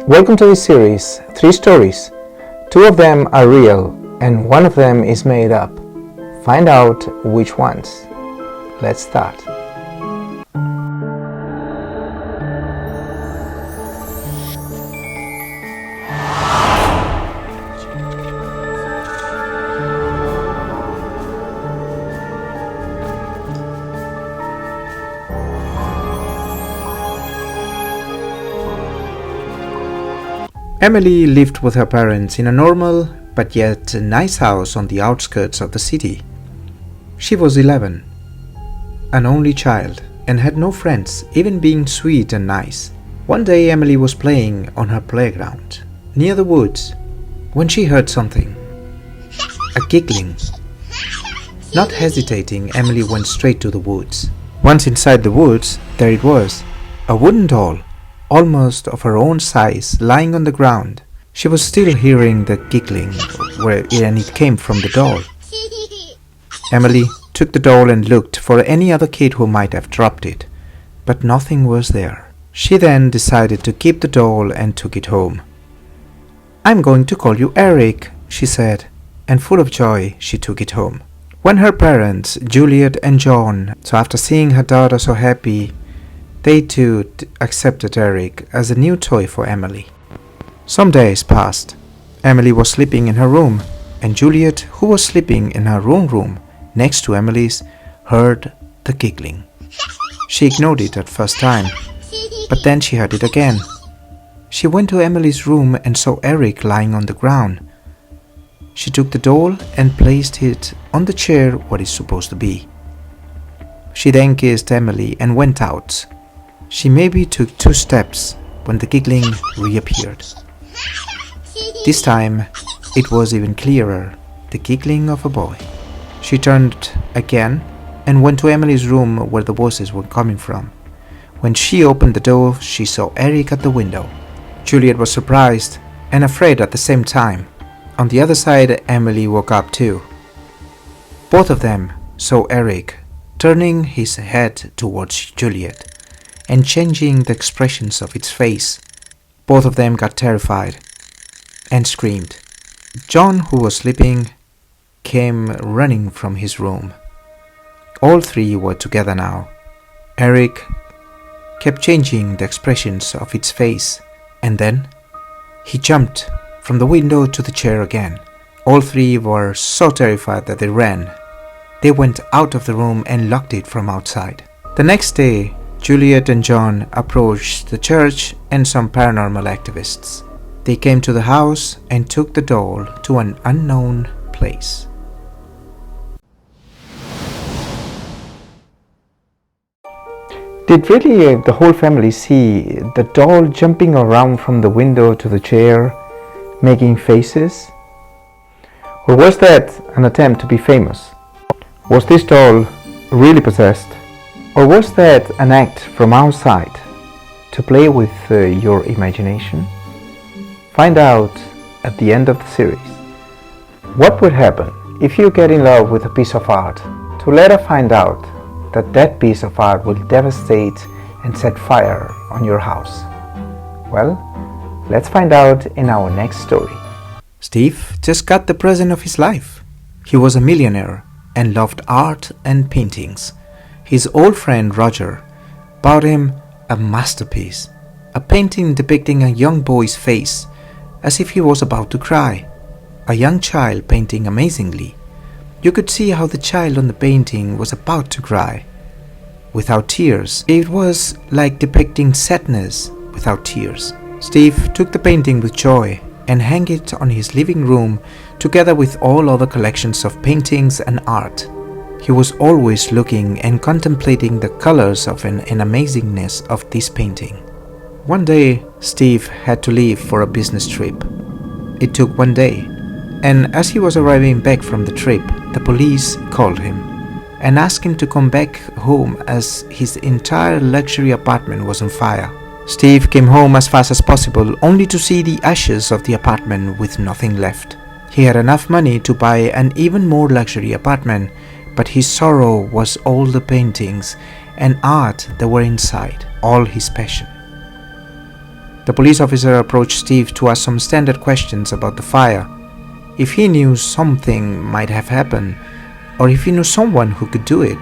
Welcome to this series, 3 stories. 2 of them are real and 1 of them is made up. Find out which ones. Let's start. Emily lived with her parents in a normal but yet nice house on the outskirts of the city. She was 11, an only child, and had no friends, even being sweet and nice. One day Emily was playing on her playground near the woods when she heard something, a giggling. Not hesitating, Emily went straight to the woods. Once inside the woods, there it was, a wooden doll, almost of her own size, lying on the ground. She was still hearing the giggling, and it came from the doll. Emily took the doll and looked for any other kid who might have dropped it, but nothing was there. She then decided to keep the doll and took it home. "I'm going to call you Eric," she said, and full of joy she took it home. When her parents, Juliet and John, saw after seeing her daughter so happy, they too accepted Eric as a new toy for Emily. Some days passed. Emily was sleeping in her room, and Juliet, who was sleeping in her own room next to Emily's, heard the giggling. She ignored it at first time, but then she heard it again. She went to Emily's room and saw Eric lying on the ground. She took the doll and placed it on the chair where it's supposed to be. She then kissed Emily and went out. She maybe took 2 steps when the giggling reappeared. This time it was even clearer, the giggling of a boy. She turned again and went to Emily's room where the voices were coming from. When she opened the door, she saw Eric at the window. Juliet was surprised and afraid at the same time. On the other side, Emily woke up too. Both of them saw Eric turning his head towards Juliet and changing the expressions of its face. Both of them got terrified and screamed. John, who was sleeping, came running from his room. All 3 were together now. Eric kept changing the expressions of its face, and then he jumped from the window to the chair again. All 3 were so terrified that they ran. They went out of the room and locked it from outside. The next day, Juliet and John approached the church and some paranormal activists. They came to the house and took the doll to an unknown place. Did really the whole family see the doll jumping around from the window to the chair, making faces? Or was that an attempt to be famous? Was this doll really possessed? Or was that an act from outside to play with your imagination? Find out at the end of the series. What would happen if you get in love with a piece of art to later find out that that piece of art will devastate and set fire on your house? Well, let's find out in our next story. Steve just got the present of his life. He was a millionaire and loved art and paintings. His old friend Roger bought him a masterpiece, a painting depicting a young boy's face as if he was about to cry. A young child painting amazingly. You could see how the child on the painting was about to cry. Without tears, it was like depicting sadness without tears. Steve took the painting with joy and hung it on his living room together with all other collections of paintings and art. He was always looking and contemplating the colors of and amazingness of this painting. One day, Steve had to leave for a business trip. It took 1 day, and as he was arriving back from the trip, the police called him and asked him to come back home as his entire luxury apartment was on fire. Steve came home as fast as possible, only to see the ashes of the apartment with nothing left. He had enough money to buy an even more luxury apartment, but his sorrow was all the paintings and art that were inside, all his passion. The police officer approached Steve to ask some standard questions about the fire, if he knew something might have happened, or if he knew someone who could do it.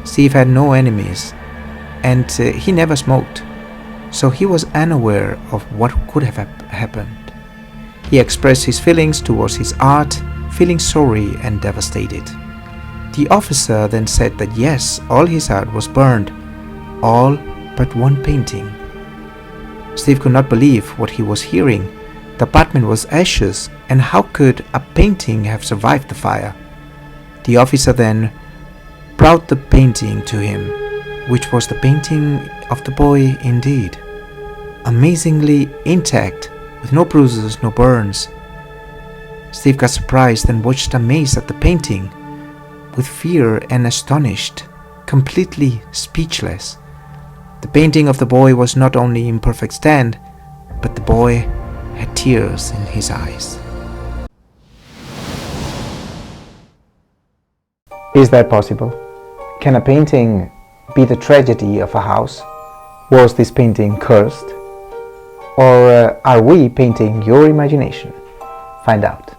Steve had no enemies, and he never smoked, so he was unaware of what could have happened. He expressed his feelings towards his art, feeling sorry and devastated. The officer then said that yes, all his art was burned, all but one painting. Steve could not believe what he was hearing. The apartment was ashes, and how could a painting have survived the fire? The officer then brought the painting to him, which was the painting of the boy indeed, amazingly intact, with no bruises, no burns. Steve got surprised and watched amazed at the painting, with fear and astonished, completely speechless. The painting of the boy was not only in perfect stand, but the boy had tears in his eyes. Is that possible? Can a painting be the tragedy of a house? Was this painting cursed? Or are we painting your imagination? Find out.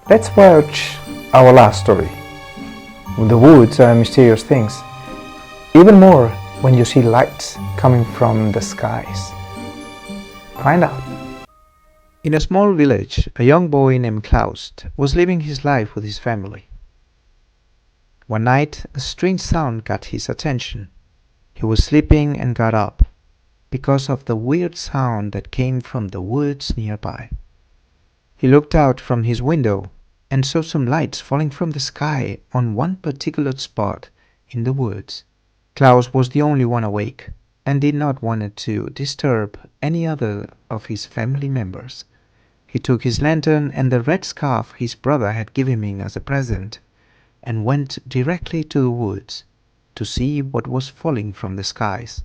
Let's watch our last story. The woods are mysterious things. Even more when you see lights coming from the skies. Find out. In a small village, a young boy named Klaus was living his life with his family. One night, a strange sound got his attention. He was sleeping and got up because of the weird sound that came from the woods nearby. He looked out from his window and saw some lights falling from the sky on one particular spot in the woods. Klaus was the only one awake and did not want to disturb any other of his family members. He took his lantern and the red scarf his brother had given him as a present and went directly to the woods to see what was falling from the skies.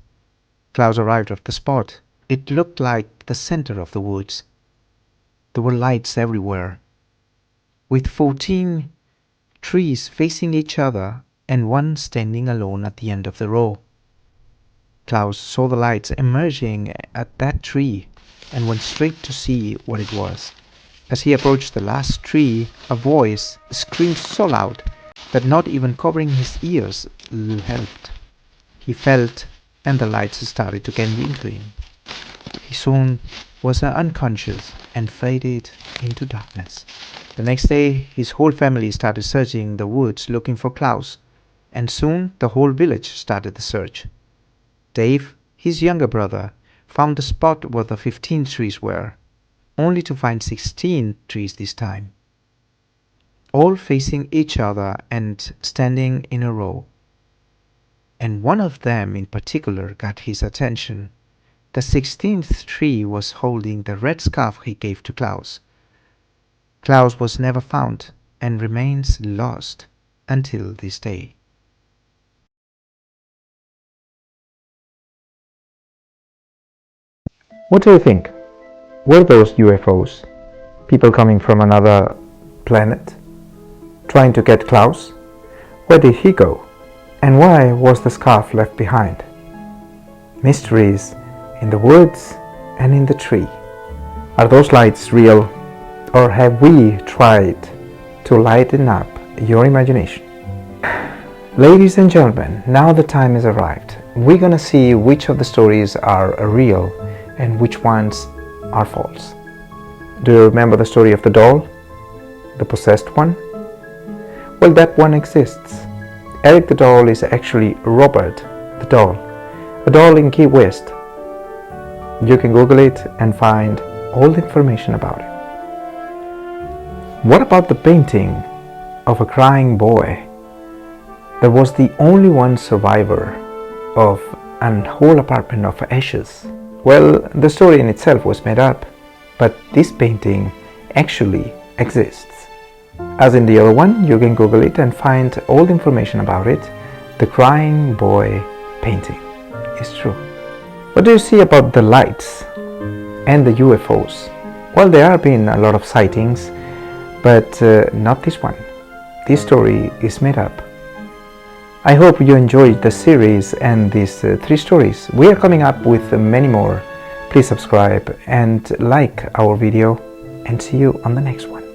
Klaus arrived at the spot. It looked like the center of the woods. There were lights everywhere, with 14 trees facing each other and one standing alone at the end of the row. Klaus saw the lights emerging at that tree and went straight to see what it was. As he approached the last tree, a voice screamed so loud that not even covering his ears helped. He felt, and the lights started to get dim. He soon was unconscious and faded into darkness. The next day, his whole family started searching the woods looking for Klaus, and soon the whole village started the search. Dave, his younger brother, found the spot where the 15 trees were, only to find 16 trees this time, all facing each other and standing in a row. And one of them in particular got his attention. The 16th tree was holding the red scarf he gave to Klaus. Klaus was never found and remains lost until this day. What do you think? Were those UFOs? People coming from another planet? Trying to get Klaus? Where did he go? And why was the scarf left behind? Mysteries in the woods and in the tree. Are those lights real, or have we tried to lighten up your imagination? Ladies and gentlemen, now the time has arrived. We're gonna see which of the stories are real and which ones are false. Do you remember the story of the doll? The possessed one? Well, that one exists. Eric the doll is actually Robert the doll, a doll in Key West. You can Google it and find all the information about it. What about the painting of a crying boy that was the only one survivor of an whole apartment of ashes? Well, the story in itself was made up, but this painting actually exists. As in the other one, you can Google it and find all the information about it. The crying boy painting is true. What do you see about the lights and the UFOs? Well, there have been a lot of sightings, but not this one. This story is made up. I hope you enjoyed the series and these 3 stories. We are coming up with many more, Please subscribe and like our video, and see you on the next one.